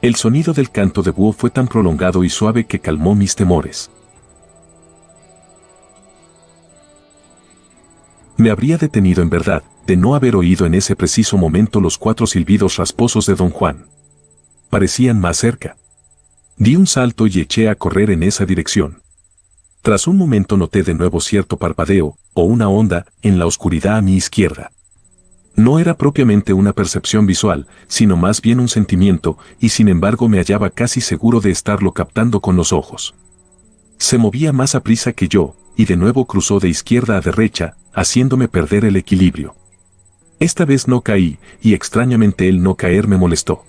El sonido del canto de búho fue tan prolongado y suave que calmó mis temores. Me habría detenido en verdad, de no haber oído en ese preciso momento los 4 silbidos rasposos de don Juan. Parecían más cerca. Di un salto y eché a correr en esa dirección. Tras un momento noté de nuevo cierto parpadeo, o una onda, en la oscuridad a mi izquierda. No era propiamente una percepción visual, sino más bien un sentimiento, y sin embargo me hallaba casi seguro de estarlo captando con los ojos. Se movía más aprisa que yo, y de nuevo cruzó de izquierda a derecha, haciéndome perder el equilibrio. Esta vez no caí, y extrañamente el no caer me molestó.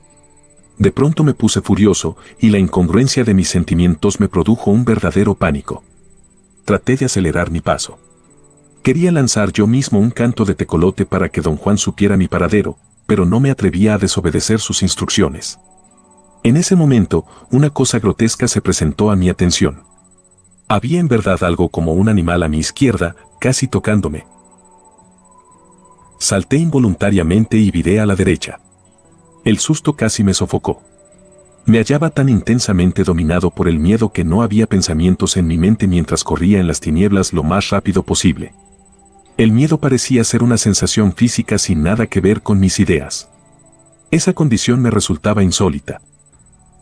De pronto me puse furioso, y la incongruencia de mis sentimientos me produjo un verdadero pánico. Traté de acelerar mi paso. Quería lanzar yo mismo un canto de tecolote para que don Juan supiera mi paradero, pero no me atrevía a desobedecer sus instrucciones. En ese momento, una cosa grotesca se presentó a mi atención. Había en verdad algo como un animal a mi izquierda, casi tocándome. Salté involuntariamente y viré a la derecha. El susto casi me sofocó. Me hallaba tan intensamente dominado por el miedo que no había pensamientos en mi mente mientras corría en las tinieblas lo más rápido posible. El miedo parecía ser una sensación física sin nada que ver con mis ideas. Esa condición me resultaba insólita.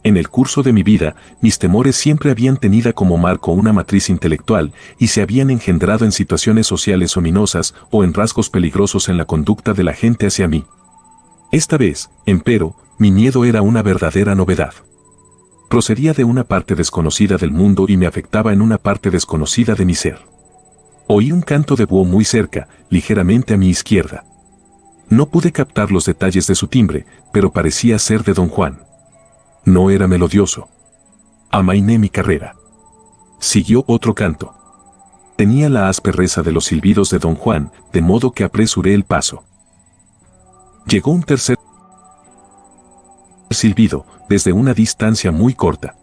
En el curso de mi vida, mis temores siempre habían tenido como marco una matriz intelectual y se habían engendrado en situaciones sociales ominosas o en rasgos peligrosos en la conducta de la gente hacia mí. Esta vez, empero, mi miedo era una verdadera novedad. Procedía de una parte desconocida del mundo y me afectaba en una parte desconocida de mi ser. Oí un canto de búho muy cerca, ligeramente a mi izquierda. No pude captar los detalles de su timbre, pero parecía ser de don Juan. No era melodioso. Amainé mi carrera. Siguió otro canto. Tenía la aspereza de los silbidos de don Juan, de modo que apresuré el paso. Llegó un tercer silbido, desde una distancia muy corta.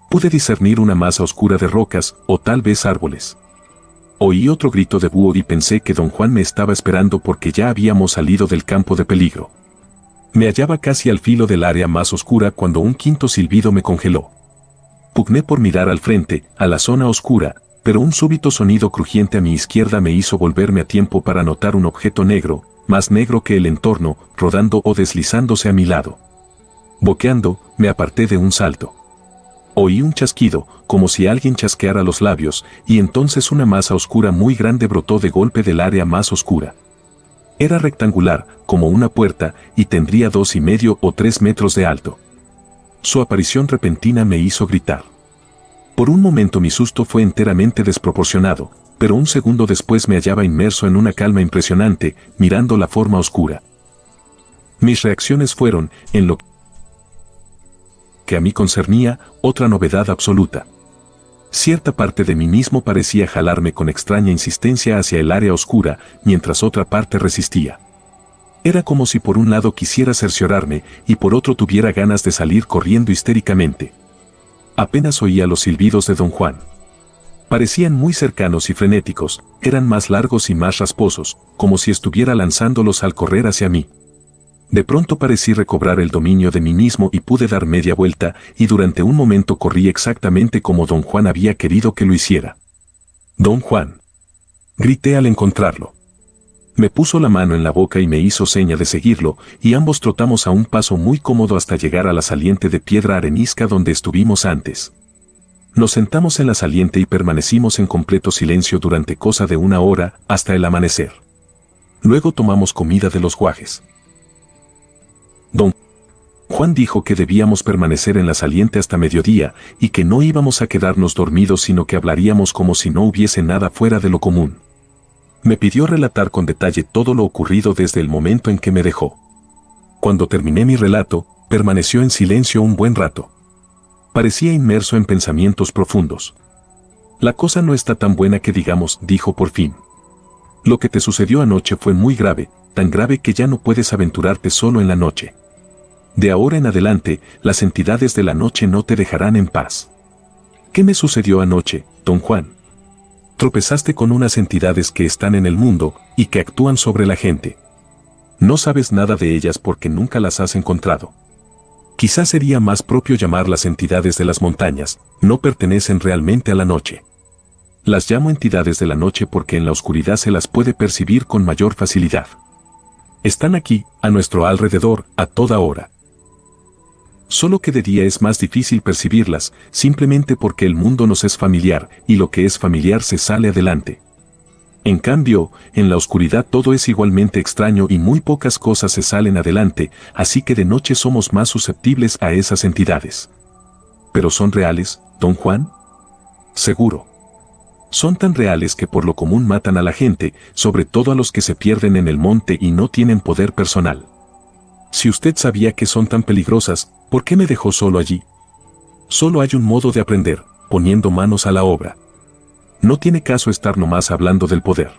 Pude discernir una masa oscura de rocas, o tal vez árboles. Oí otro grito de búho y pensé que don Juan me estaba esperando porque ya habíamos salido del campo de peligro. Me hallaba casi al filo del área más oscura cuando un quinto silbido me congeló. Pugné por mirar al frente, a la zona oscura, pero un súbito sonido crujiente a mi izquierda me hizo volverme a tiempo para notar un objeto negro, más negro que el entorno, rodando o deslizándose a mi lado. Boqueando, me aparté de un salto. Oí un chasquido, como si alguien chasqueara los labios, y entonces una masa oscura muy grande brotó de golpe del área más oscura. Era rectangular, como una puerta, y tendría 2,5 o 3 metros de alto. Su aparición repentina me hizo gritar. Por un momento mi susto fue enteramente desproporcionado, pero un segundo después me hallaba inmerso en una calma impresionante, mirando la forma oscura. Mis reacciones fueron, en lo que a mí concernía, otra novedad absoluta. Cierta parte de mí mismo parecía jalarme con extraña insistencia hacia el área oscura, mientras otra parte resistía. Era como si por un lado quisiera cerciorarme y por otro tuviera ganas de salir corriendo histéricamente. Apenas oía los silbidos de don Juan. Parecían muy cercanos y frenéticos, eran más largos y más rasposos, como si estuviera lanzándolos al correr hacia mí. De pronto parecí recobrar el dominio de mí mismo y pude dar media vuelta, y durante un momento corrí exactamente como don Juan había querido que lo hiciera. «¡Don Juan!», grité al encontrarlo. Me puso la mano en la boca y me hizo seña de seguirlo, y ambos trotamos a un paso muy cómodo hasta llegar a la saliente de piedra arenisca donde estuvimos antes. Nos sentamos en la saliente y permanecimos en completo silencio durante cosa de 1 hora, hasta el amanecer. Luego tomamos comida de los guajes. Don Juan dijo que debíamos permanecer en la saliente hasta mediodía y que no íbamos a quedarnos dormidos sino que hablaríamos como si no hubiese nada fuera de lo común. Me pidió relatar con detalle todo lo ocurrido desde el momento en que me dejó. Cuando terminé mi relato, permaneció en silencio un buen rato. Parecía inmerso en pensamientos profundos. «La cosa no está tan buena que digamos», dijo por fin. «Lo que te sucedió anoche fue muy grave, tan grave que ya no puedes aventurarte solo en la noche. De ahora en adelante, las entidades de la noche no te dejarán en paz». «¿Qué me sucedió anoche, don Juan?». «Tropezaste con unas entidades que están en el mundo y que actúan sobre la gente. No sabes nada de ellas porque nunca las has encontrado. Quizás sería más propio llamarlas entidades de las montañas, no pertenecen realmente a la noche. Las llamo entidades de la noche porque en la oscuridad se las puede percibir con mayor facilidad. Están aquí, a nuestro alrededor, a toda hora. Solo que de día es más difícil percibirlas, simplemente porque el mundo nos es familiar, y lo que es familiar se sale adelante. En cambio, en la oscuridad todo es igualmente extraño y muy pocas cosas se salen adelante, así que de noche somos más susceptibles a esas entidades. ¿Pero son reales, don Juan? Seguro. Son tan reales que por lo común matan a la gente, sobre todo a los que se pierden en el monte y no tienen poder personal. Si usted sabía que son tan peligrosas, ¿por qué me dejó solo allí? Solo hay un modo de aprender, poniendo manos a la obra. No tiene caso estar nomás hablando del poder.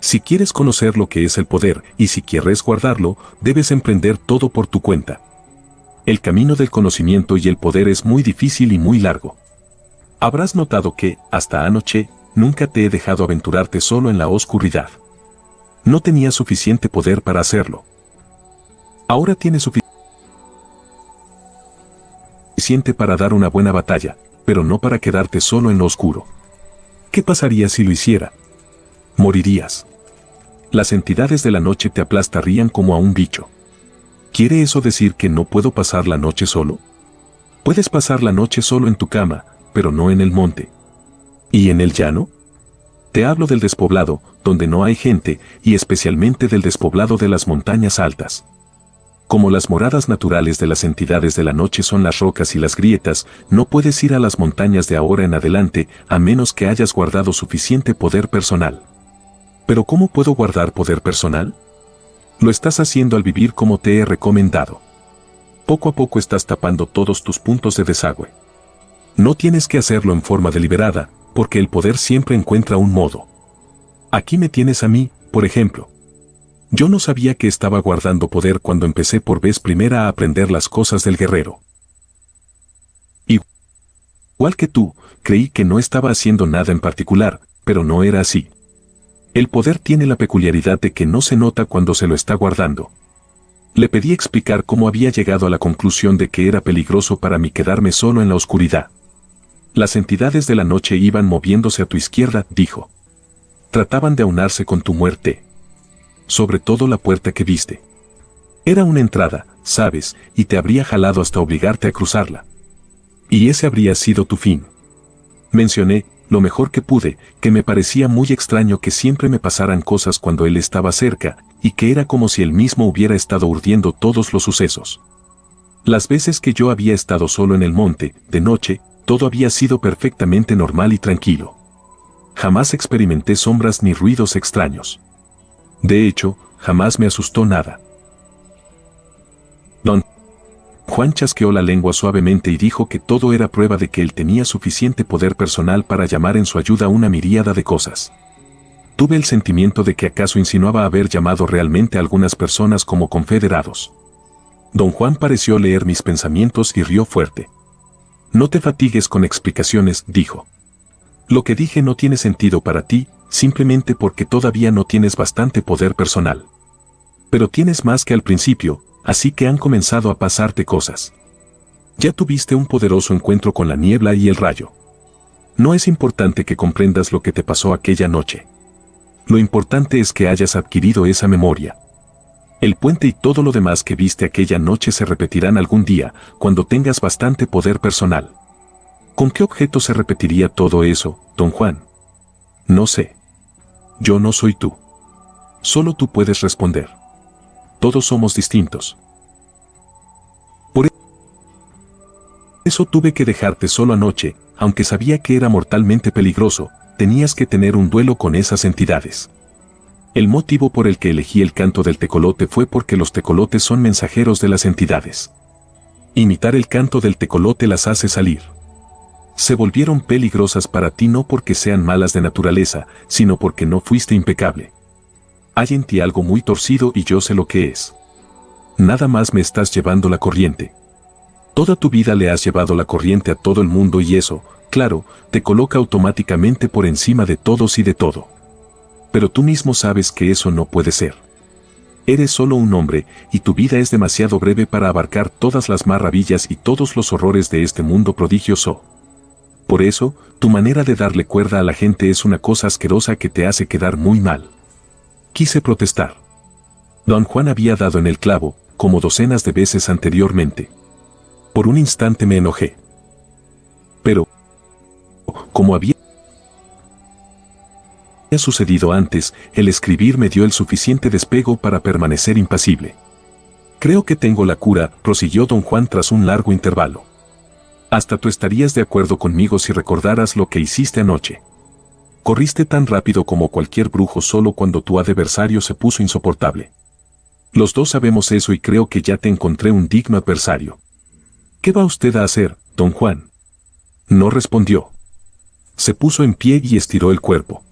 Si quieres conocer lo que es el poder y si quieres guardarlo, debes emprender todo por tu cuenta. El camino del conocimiento y el poder es muy difícil y muy largo. Habrás notado que, hasta anoche, nunca te he dejado aventurarte solo en la oscuridad. No tenías suficiente poder para hacerlo. Ahora tienes suficiente para dar una buena batalla, pero no para quedarte solo en lo oscuro. ¿Qué pasaría si lo hiciera? Morirías. Las entidades de la noche te aplastarían como a un bicho. ¿Quiere eso decir que no puedo pasar la noche solo? Puedes pasar la noche solo en tu cama, pero no en el monte. ¿Y en el llano? Te hablo del despoblado, donde no hay gente, y especialmente del despoblado de las montañas altas. Como las moradas naturales de las entidades de la noche son las rocas y las grietas, no puedes ir a las montañas de ahora en adelante, a menos que hayas guardado suficiente poder personal. ¿Pero cómo puedo guardar poder personal? Lo estás haciendo al vivir como te he recomendado. Poco a poco estás tapando todos tus puntos de desagüe. No tienes que hacerlo en forma deliberada, porque el poder siempre encuentra un modo. Aquí me tienes a mí, por ejemplo. Yo no sabía que estaba guardando poder cuando empecé por vez primera a aprender las cosas del guerrero. Igual que tú, creí que no estaba haciendo nada en particular, pero no era así. El poder tiene la peculiaridad de que no se nota cuando se lo está guardando. Le pedí explicar cómo había llegado a la conclusión de que era peligroso para mí quedarme solo en la oscuridad. Las entidades de la noche iban moviéndose a tu izquierda, dijo. Trataban de aunarse con tu muerte. Sobre todo la puerta que viste. Era una entrada, sabes, y te habría jalado hasta obligarte a cruzarla. Y ese habría sido tu fin. Mencioné, lo mejor que pude, que me parecía muy extraño que siempre me pasaran cosas cuando él estaba cerca, y que era como si él mismo hubiera estado urdiendo todos los sucesos. Las veces que yo había estado solo en el monte, de noche, todo había sido perfectamente normal y tranquilo. Jamás experimenté sombras ni ruidos extraños. De hecho, jamás me asustó nada. Don Juan chasqueó la lengua suavemente y dijo que todo era prueba de que él tenía suficiente poder personal para llamar en su ayuda a una miríada de cosas. Tuve el sentimiento de que acaso insinuaba haber llamado realmente a algunas personas como confederados. Don Juan pareció leer mis pensamientos y rió fuerte. No te fatigues con explicaciones, dijo. Lo que dije no tiene sentido para ti, simplemente porque todavía no tienes bastante poder personal. Pero tienes más que al principio, así que han comenzado a pasarte cosas. Ya tuviste un poderoso encuentro con la niebla y el rayo. No es importante que comprendas lo que te pasó aquella noche. Lo importante es que hayas adquirido esa memoria. El puente y todo lo demás que viste aquella noche se repetirán algún día, cuando tengas bastante poder personal. ¿Con qué objeto se repetiría todo eso, don Juan? No sé. Yo no soy tú. Solo tú puedes responder. Todos somos distintos. Por eso tuve que dejarte solo anoche, aunque sabía que era mortalmente peligroso, tenías que tener un duelo con esas entidades. El motivo por el que elegí el canto del tecolote fue porque los tecolotes son mensajeros de las entidades. Imitar el canto del tecolote las hace salir. Se volvieron peligrosas para ti no porque sean malas de naturaleza, sino porque no fuiste impecable. Hay en ti algo muy torcido y yo sé lo que es. Nada más me estás llevando la corriente. Toda tu vida le has llevado la corriente a todo el mundo y eso, claro, te coloca automáticamente por encima de todos y de todo. Pero tú mismo sabes que eso no puede ser. Eres solo un hombre, y tu vida es demasiado breve para abarcar todas las maravillas y todos los horrores de este mundo prodigioso. Por eso, tu manera de darle cuerda a la gente es una cosa asquerosa que te hace quedar muy mal. Quise protestar. Don Juan había dado en el clavo, como docenas de veces anteriormente. Por un instante me enojé. Pero, como había sucedido antes, el escribir me dio el suficiente despego para permanecer impasible. Creo que tengo la cura, prosiguió don Juan tras un largo intervalo. Hasta tú estarías de acuerdo conmigo si recordaras lo que hiciste anoche. Corriste tan rápido como cualquier brujo solo cuando tu adversario se puso insoportable. Los dos sabemos eso y creo que ya te encontré un digno adversario. ¿Qué va usted a hacer, don Juan? No respondió. Se puso en pie y estiró el cuerpo.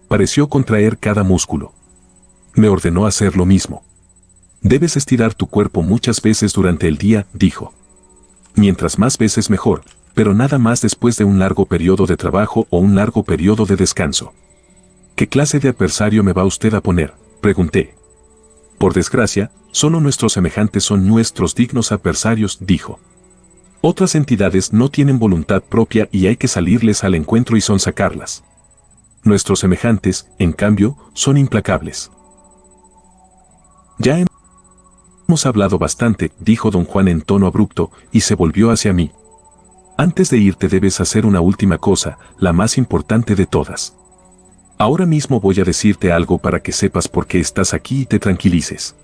Pareció contraer cada músculo. Me ordenó hacer lo mismo. Debes estirar tu cuerpo muchas veces durante el día, dijo. Mientras más veces mejor, pero nada más después de un largo periodo de trabajo o un largo periodo de descanso. ¿Qué clase de adversario me va usted a poner?, pregunté. Por desgracia, solo nuestros semejantes son nuestros dignos adversarios, dijo. Otras entidades no tienen voluntad propia y hay que salirles al encuentro y sonsacarlas. Nuestros semejantes, en cambio, son implacables. Ya hemos hablado bastante, dijo don Juan en tono abrupto, y se volvió hacia mí. Antes de irte debes hacer una última cosa, la más importante de todas. Ahora mismo voy a decirte algo para que sepas por qué estás aquí y te tranquilices.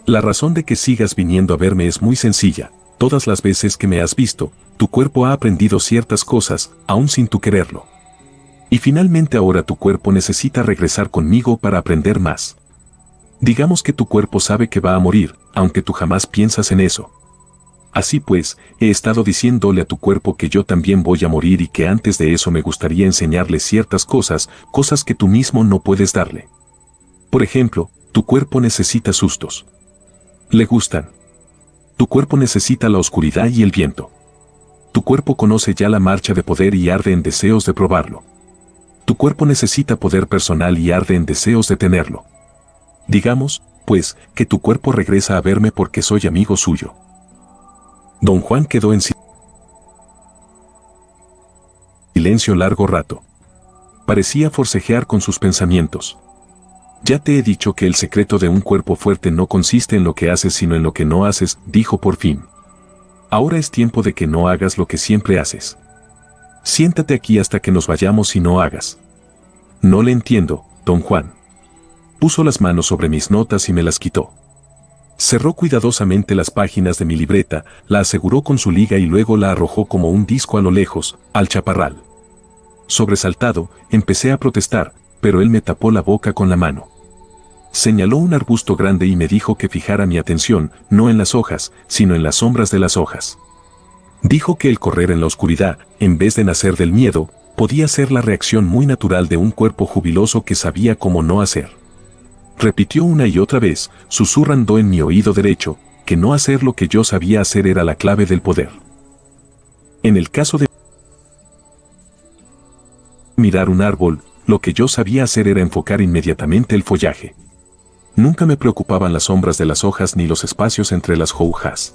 La razón de que sigas viniendo a verme es muy sencilla. Todas las veces que me has visto, tu cuerpo ha aprendido ciertas cosas, aún sin tú quererlo. Y finalmente ahora tu cuerpo necesita regresar conmigo para aprender más. Digamos que tu cuerpo sabe que va a morir, aunque tú jamás piensas en eso. Así pues, he estado diciéndole a tu cuerpo que yo también voy a morir y que antes de eso me gustaría enseñarle ciertas cosas, cosas que tú mismo no puedes darle. Por ejemplo, tu cuerpo necesita sustos. Le gustan. Tu cuerpo necesita la oscuridad y el viento. Tu cuerpo conoce ya la marcha de poder y arde en deseos de probarlo. Tu cuerpo necesita poder personal y arde en deseos de tenerlo. Digamos, pues, que tu cuerpo regresa a verme porque soy amigo suyo. Don Juan quedó en silencio largo rato. Parecía forcejear con sus pensamientos. Ya te he dicho que el secreto de un cuerpo fuerte no consiste en lo que haces sino en lo que no haces, dijo por fin. Ahora es tiempo de que no hagas lo que siempre haces. Siéntate aquí hasta que nos vayamos y no hagas. No le entiendo, don Juan. Puso las manos sobre mis notas y me las quitó. Cerró cuidadosamente las páginas de mi libreta, la aseguró con su liga y luego la arrojó como un disco a lo lejos, al chaparral. Sobresaltado, empecé a protestar, pero él me tapó la boca con la mano. Señaló un arbusto grande y me dijo que fijara mi atención, no en las hojas, sino en las sombras de las hojas. Dijo que el correr en la oscuridad, en vez de nacer del miedo, podía ser la reacción muy natural de un cuerpo jubiloso que sabía cómo no hacer. Repitió una y otra vez, susurrando en mi oído derecho, que no hacer lo que yo sabía hacer era la clave del poder. En el caso de mirar un árbol, lo que yo sabía hacer era enfocar inmediatamente el follaje. Nunca me preocupaban las sombras de las hojas ni los espacios entre las hojas.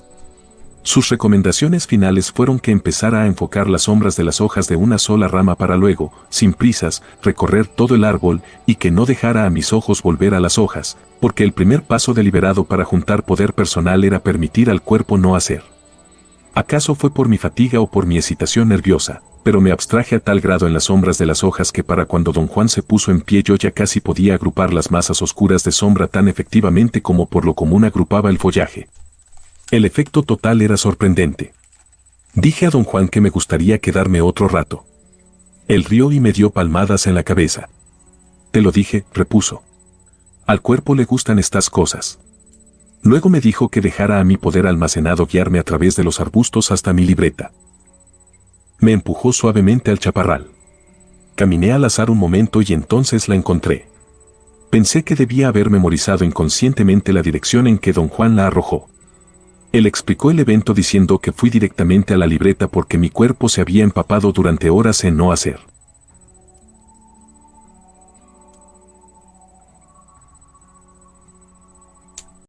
Sus recomendaciones finales fueron que empezara a enfocar las sombras de las hojas de una sola rama para luego, sin prisas, recorrer todo el árbol y que no dejara a mis ojos volver a las hojas, porque el primer paso deliberado para juntar poder personal era permitir al cuerpo no hacer. ¿Acaso fue por mi fatiga o por mi excitación nerviosa? Pero me abstraje a tal grado en las sombras de las hojas que para cuando don Juan se puso en pie yo ya casi podía agrupar las masas oscuras de sombra tan efectivamente como por lo común agrupaba el follaje. El efecto total era sorprendente. Dije a don Juan que me gustaría quedarme otro rato. Él rió y me dio palmadas en la cabeza. Te lo dije, repuso. Al cuerpo le gustan estas cosas. Luego me dijo que dejara a mi poder almacenado guiarme a través de los arbustos hasta mi libreta. Me empujó suavemente al chaparral. Caminé al azar un momento y entonces la encontré. Pensé que debía haber memorizado inconscientemente la dirección en que don Juan la arrojó. Él explicó el evento diciendo que fui directamente a la libreta porque mi cuerpo se había empapado durante horas en no hacer.